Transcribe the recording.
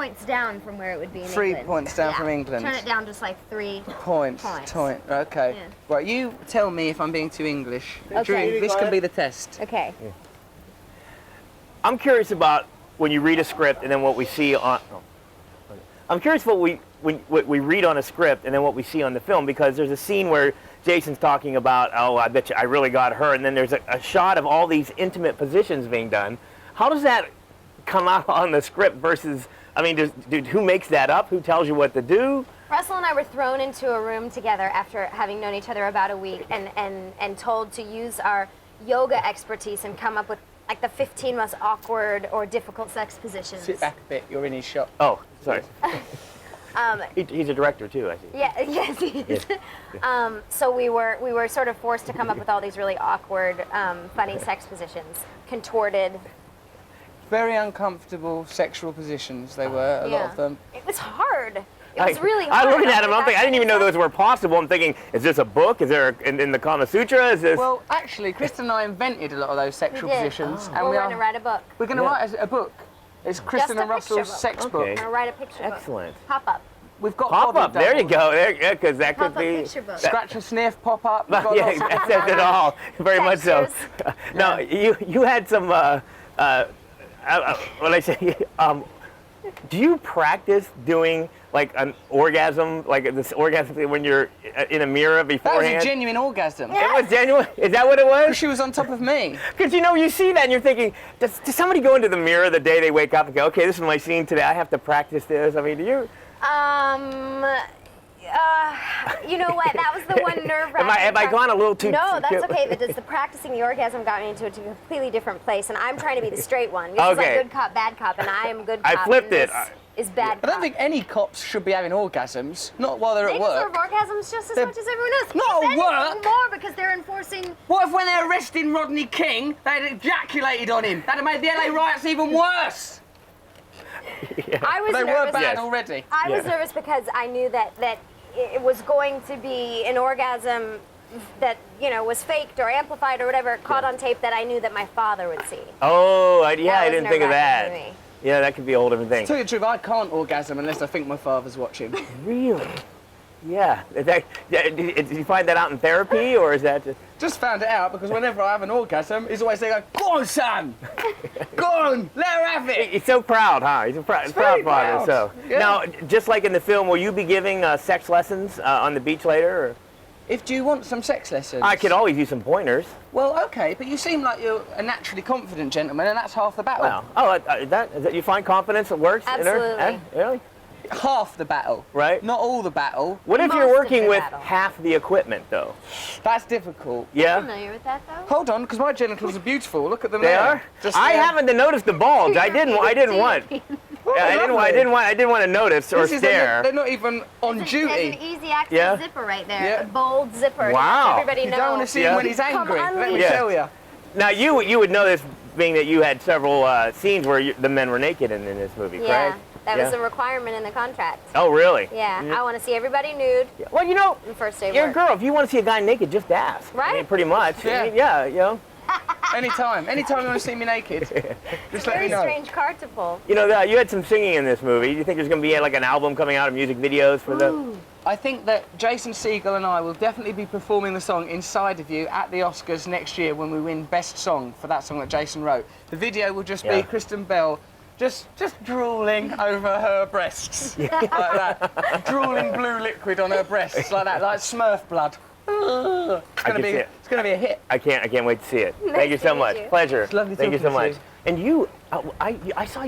points down from where it would be in 3 England. points down from England. Turn it down just like 3 points. Okay. Yeah. Right, you tell me if I'm being too English. Okay. Drew, this can be the test. Okay. Yeah. I'm curious about when you read a script and then what we see on. I'm curious what we read on a script and then what we see on the film, because there's a scene where Jason's talking about, oh, I bet you I really got her, and then there's a shot of all these intimate positions being done. How does that come out on the script versus, I mean, who makes that up? Who tells you what to do? Russell and I were thrown into a room together after having known each other about a week and told to use our yoga expertise and come up with like the 15 most awkward or difficult sex positions. Sit back a bit, you're in his shot. Oh, sorry. He's a director too, I see. Yeah, yes, he is. So we were sort of forced to come up with all these really awkward, funny sex positions, contorted. Very uncomfortable sexual positions they were, a lot of them. It was hard. It was really hard. I looked at him, I'm thinking, I didn't even know those were possible. I'm thinking, is this a book? Is there in the Kama Sutra? Is this? Well, actually, Kristen and I invented a lot of those sexual positions. And we're going to write a book. We're going to write a book. It's Kristen and Russell's sex book. We're going to write a picture book. Excellent. Pop up. We've got pop up. There you go. Because that could be. Picture book. Scratch and sniff, pop up. Yeah, that says it all. Very much so. Now, you had some. When I say, do you practice doing like an orgasm, like this orgasm when you're in a mirror beforehand? That was a genuine orgasm. It was genuine? Is that what it was? She was on top of me. Because you see that and you're thinking, does somebody go into the mirror the day they wake up and go, okay, this is my scene today, I have to practice this? I mean, do you? You know what? That was the one nerve-wracking Have I gone a little too? No, that's okay. The practicing the orgasm got me into a completely different place, and I'm trying to be the straight one. This is like good cop, bad cop, and I am good cop. I flipped it. Is bad cop. I don't think any cops should be having orgasms, not while they're at work. They deserve orgasms just as much as everyone else. Not at work. More because they're enforcing. What if when they're arresting Rodney King, they had ejaculated on him? That'd have made the LA riots even worse. Yeah. I was they nervous. were bad already. I was nervous because I knew that it was going to be an orgasm that was faked or amplified or whatever, caught on tape that I knew that my father would see. Oh, I didn't think of that. To me. Yeah, that could be a whole different thing. To tell you the truth, I can't orgasm unless I think my father's watching. Really? Yeah. Did you find that out in therapy, or is that just... Just found it out because whenever I have an orgasm, he's always saying, go on, son! Go on, let her have it! He's so proud, huh? He's a proud father, so. Yeah. Now, just like in the film, will you be giving sex lessons on the beach later? Or? Do you want some sex lessons? I could always use some pointers. Well, okay, but you seem like you're a naturally confident gentleman, and that's half the battle. Well, you find confidence that works? Absolutely. Really? Half the battle. Right. Not all the battle. What if you're working with half the equipment, though? That's difficult. Yeah? I'm familiar with that, though. Hold on, because my genitals are beautiful. Look at them They there. are? I haven't noticed the bulge. I didn't want. I didn't want to notice or stare. They're not even on duty. There's an easy access zipper right there. Yeah. A bold zipper. Wow. Everybody knows. You don't want to see him when he's angry. Let me tell you. Now, you would know this, being that you had several scenes where the men were naked in this movie, correct? That was a requirement in the contract. Oh, really? Yeah, I want to see everybody nude. Yeah. Well, the first day of you're work. a girl. If you want to see a guy naked, just ask. Right? I mean, pretty much. Yeah. I mean, Anytime you want to see me naked, just let me know. Very strange card to pull. You had some singing in this movie. Do you think there's going to be like an album coming out of music videos for the... I think that Jason Segel and I will definitely be performing the song Inside of You at the Oscars next year when we win Best Song for that song that Jason wrote. The video will just be Kristen Bell just drooling over her breasts. Like that. Drooling blue liquid on her breasts like that, like Smurf blood. It's gonna be a hit. I can't wait to see it. Thank you so much. Pleasure. It's lovely Thank you so talking to much. And I saw